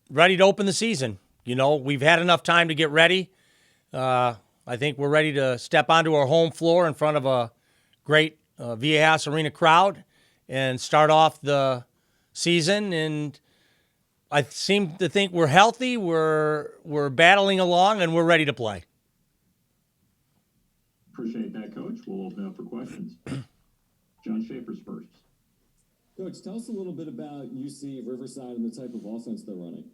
ready to open the season. You know, we've had enough time to get ready. I think we're ready to step onto our home floor in front of a great Viejas Arena crowd and start off the season. And I seem to think we're healthy, we're battling along, and we're ready to play. Appreciate that, Coach. We'll open up for questions. John Schaefer's first. Coach, tell us a little bit about UC Riverside and the type of offense they're running.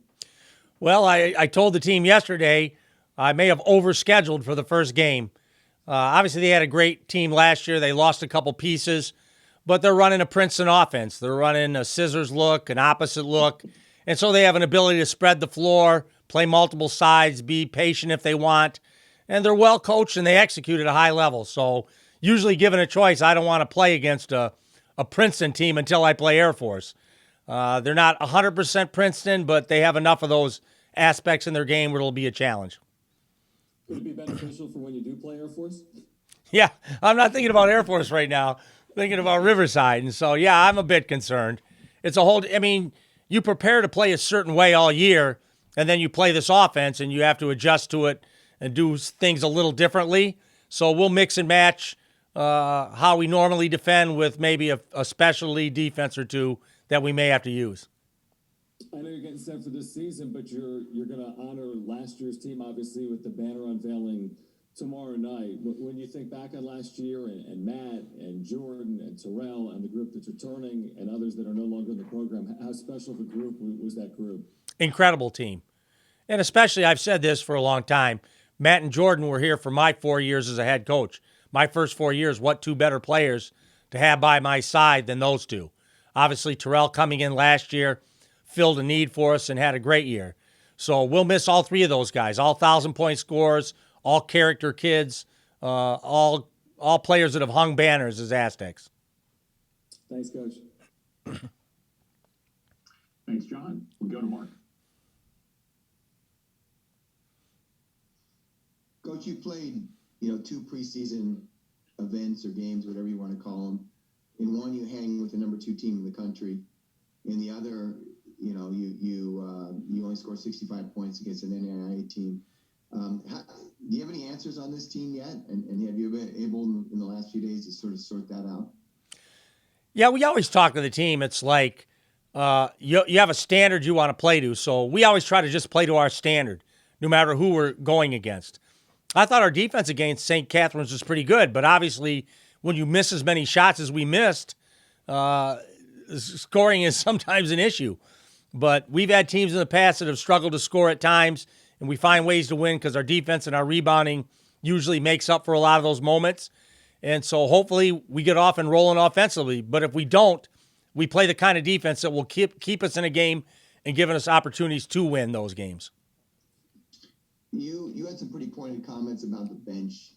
Well, I told the team yesterday I may have overscheduled for the first game. Obviously, they had a great team last year. They lost a couple pieces, but they're running a Princeton offense. They're running a scissors look, an opposite look, and so they have an ability to spread the floor, play multiple sides, be patient if they want, and they're well coached and they execute at a high level. So usually given a choice, I don't want to play against a Princeton team until I play Air Force. They're not 100% Princeton, but they have enough of those aspects in their game where it'll be a challenge. Could it be beneficial for when you do play Air Force? Yeah, I'm not thinking about Air Force right now. I'm thinking about Riverside. And so, yeah, I'm a bit concerned. It's a whole, I mean, you prepare to play a certain way all year, and then you play this offense, and you have to adjust to it and do things a little differently. So we'll mix and match how we normally defend with maybe a specialty defense or two that we may have to use. I know you're getting set for this season, but you're going to honor last year's team, obviously, with the banner unveiling tomorrow night. When you think back on last year and Matt and Jordan and Terrell and the group that's returning and others that are no longer in the program, how special of a group was that group? Incredible team. And especially, I've said this for a long time, Matt and Jordan were here for my 4 years as a head coach. My first 4 years, what two better players to have by my side than those two? Obviously, Terrell coming in last year filled a need for us and had a great year. So we'll miss all three of those guys, all 1,000-point scorers, all character kids, all players that have hung banners as Aztecs. Thanks, Coach. Thanks, John. We go to Mark. Coach, you played, two preseason events or games, whatever you want to call them. In one, you hang with the number 2 team in the country. In the other, you only scored 65 points against an NAIA team. Do you have any answers on this team yet? And have you been able in the last few days to sort of sort that out? Yeah, we always talk to the team. It's like you have a standard you want to play to. So we always try to just play to our standard, no matter who we're going against. I thought our defense against St. Catherine's was pretty good, but obviously when you miss as many shots as we missed, scoring is sometimes an issue. But we've had teams in the past that have struggled to score at times, and we find ways to win because our defense and our rebounding usually makes up for a lot of those moments. And so hopefully we get off and rolling offensively. But if we don't, we play the kind of defense that will keep us in a game and giving us opportunities to win those games. You had some pretty pointed comments about the bench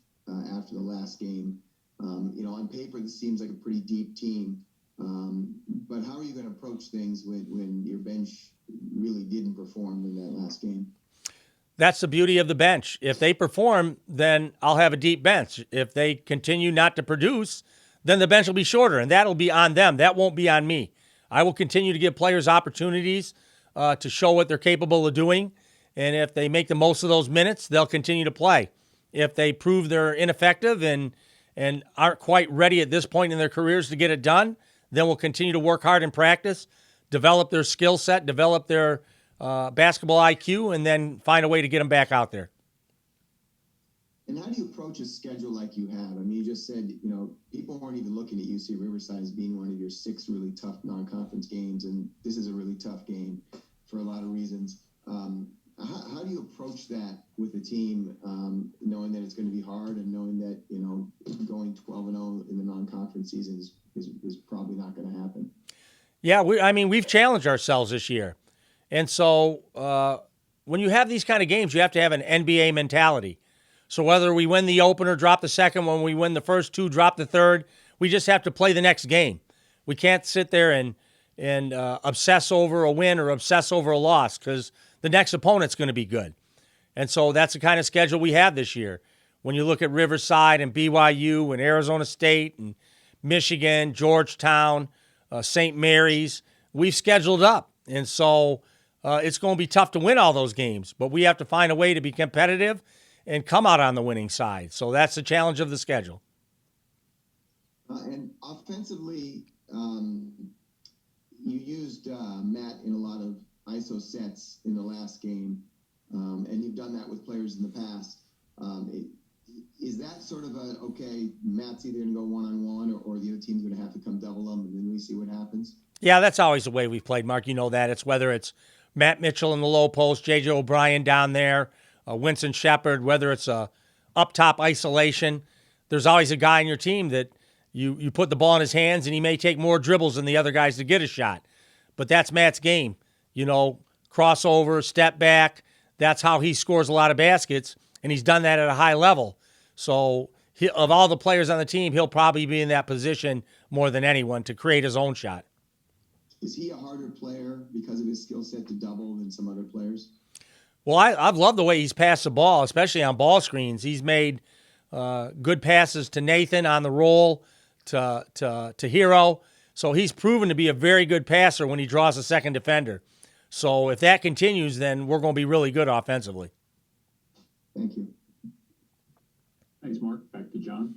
after the last game. On paper, this seems like a pretty deep team. But how are you going to approach things when your bench really didn't perform in that last game? That's the beauty of the bench. If they perform, then I'll have a deep bench. If they continue not to produce, then the bench will be shorter, and that'll be on them. That won't be on me. I will continue to give players opportunities to show what they're capable of doing, and if they make the most of those minutes, they'll continue to play. If they prove they're ineffective and aren't quite ready at this point in their careers to get it done, then we'll continue to work hard in practice, develop their skill set, develop their basketball IQ, and then find a way to get them back out there. And how do you approach a schedule like you have? I mean, you just said, people weren't even looking at UC Riverside as being one of your 6 really tough non-conference games, and this is a really tough game for a lot of reasons. How do you approach that with the team, knowing that it's going to be hard and knowing that, going 12-0 in the non-conference season is probably not going to happen? Yeah, we've challenged ourselves this year. And so when you have these kind of games, you have to have an NBA mentality. So whether we win the opener, drop the second one, we win the first 2, drop the third, we just have to play the next game. We can't sit there and obsess over a win or obsess over a loss because the next opponent's going to be good. And so that's the kind of schedule we have this year. When you look at Riverside and BYU and Arizona State and Michigan, Georgetown, St. Mary's, we've scheduled up. And so it's going to be tough to win all those games. But we have to find a way to be competitive and come out on the winning side. So that's the challenge of the schedule. And offensively, you used Matt in a lot of ISO sets in the last game, and you've done that with players in the past. Is that sort of okay, Matt's either going to go one-on-one or the other team's going to have to come double him, and then we see what happens? Yeah, that's always the way we've played, Mark. You know that. It's whether it's Matt Mitchell in the low post, J.J. O'Brien down there, Winston Shepard, whether it's a up-top isolation. There's always a guy in your team that you put the ball in his hands, and he may take more dribbles than the other guys to get a shot. But that's Matt's game. You know, crossover, step back. That's how he scores a lot of baskets, and he's done that at a high level. So of all the players on the team, he'll probably be in that position more than anyone to create his own shot. Is he a harder player because of his skill set to double than some other players? Well, I've loved the way he's passed the ball, especially on ball screens. He's made good passes to Nathan on the roll, to Hero. So he's proven to be a very good passer when he draws a second defender. So if that continues, then we're going to be really good offensively. Thank you. Thanks, Mark. Back to John.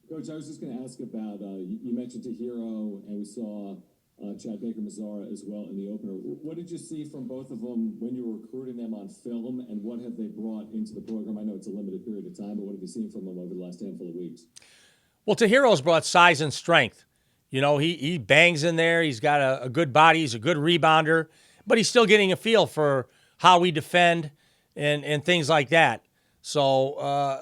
Coach, I was just going to ask about, you mentioned Tahiro, and we saw Chad Baker Mazzara as well in the opener. What did you see from both of them when you were recruiting them on film, and what have they brought into the program? I know it's a limited period of time, but what have you seen from them over the last handful of weeks? Well, Tahiro's brought size and strength. You know, he bangs in there. He's got a good body. He's a good rebounder, but he's still getting a feel for how we defend and things like that. So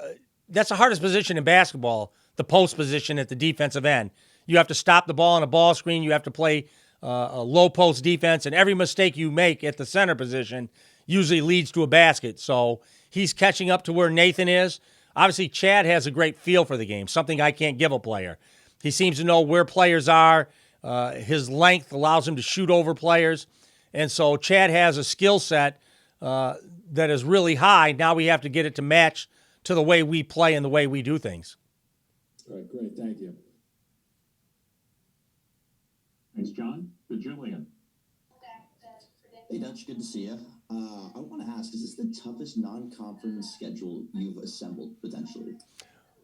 that's the hardest position in basketball, the post position at the defensive end. You have to stop the ball on a ball screen. You have to play a low post defense, and every mistake you make at the center position usually leads to a basket. So he's catching up to where Nathan is. Obviously, Chad has a great feel for the game, something I can't give a player. He seems to know where players are. His length allows him to shoot over players. And so Chad has a skill set that is really high. Now we have to get it to match to the way we play and the way we do things. All right, great. Thank you. Thanks, John. To Julian. Hey, Dutch, good to see you. I want to ask, is this the toughest non-conference schedule you've assembled, potentially?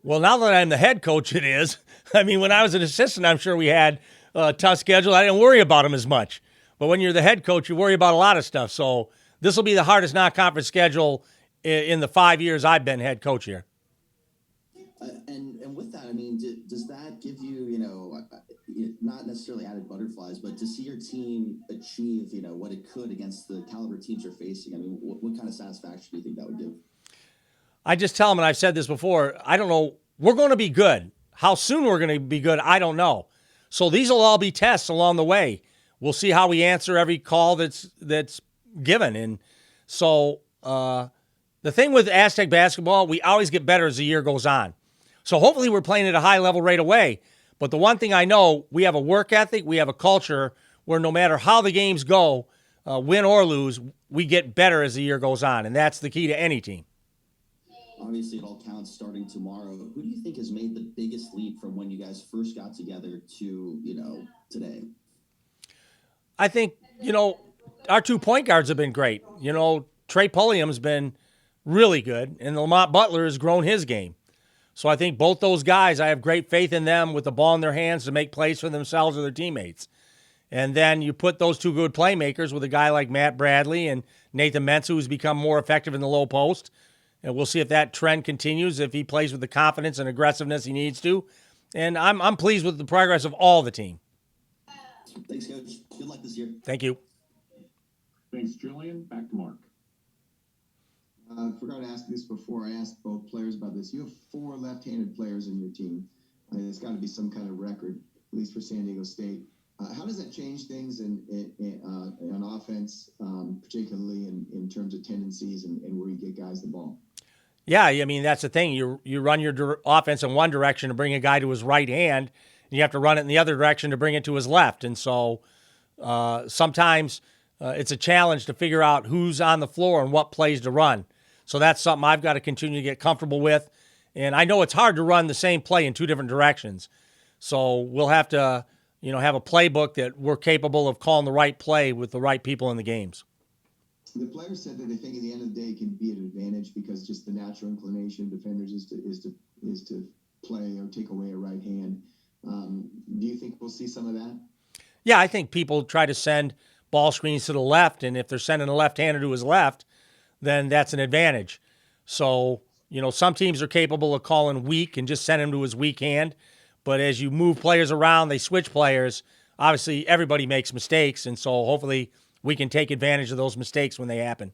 Well, now that I'm the head coach, it is. I mean, when I was an assistant, I'm sure we had a tough schedule. I didn't worry about them as much. But when you're the head coach, you worry about a lot of stuff. So this will be the hardest non-conference schedule in the 5 years I've been head coach here. And with that, I mean, does that give you, not necessarily added butterflies, but to see your team achieve, what it could against the caliber teams you're facing? I mean, what kind of satisfaction do you think that would give? I just tell them, and I've said this before, I don't know. We're going to be good. How soon we're going to be good, I don't know. So these will all be tests along the way. We'll see how we answer every call that's given. And so the thing with Aztec basketball, we always get better as the year goes on. So hopefully we're playing at a high level right away. But the one thing I know, we have a work ethic, we have a culture where no matter how the games go, win or lose, we get better as the year goes on. And that's the key to any team. Obviously, it all counts starting tomorrow. Who do you think has made the biggest leap from when you guys first got together to, today? I think, our 2 point guards have been great. Trey Pulliam's been really good, and Lamont Butler has grown his game. So I think both those guys, I have great faith in them with the ball in their hands to make plays for themselves or their teammates. And then you put those two good playmakers with a guy like Matt Bradley and Nathan Mentz, who's become more effective in the low post. And we'll see if that trend continues, if he plays with the confidence and aggressiveness he needs to. And I'm pleased with the progress of all the team. Thanks, Coach. Good luck this year. Thank you. Thanks, Julian. Back to Mark. I forgot to ask this before. I asked both players about this. You have 4 left-handed players in your team. It's got to be some kind of record, at least for San Diego State. How does that change things on offense, particularly in terms of tendencies and where you get guys the ball? Yeah, I mean, that's the thing. You run your offense in one direction to bring a guy to his right hand, and you have to run it in the other direction to bring it to his left. And so sometimes it's a challenge to figure out who's on the floor and what plays to run. So that's something I've got to continue to get comfortable with. And I know it's hard to run the same play in 2 different directions. So we'll have to, have a playbook that we're capable of calling the right play with the right people in the games. The players said that they think at the end of the day it can be an advantage because just the natural inclination of defenders is to play or take away a right hand. Do you think we'll see some of that? Yeah, I think people try to send ball screens to the left, and if they're sending a left-hander to his left, then that's an advantage. So, some teams are capable of calling weak and just send him to his weak hand. But as you move players around, they switch players. Obviously, everybody makes mistakes, and so hopefully we can take advantage of those mistakes when they happen.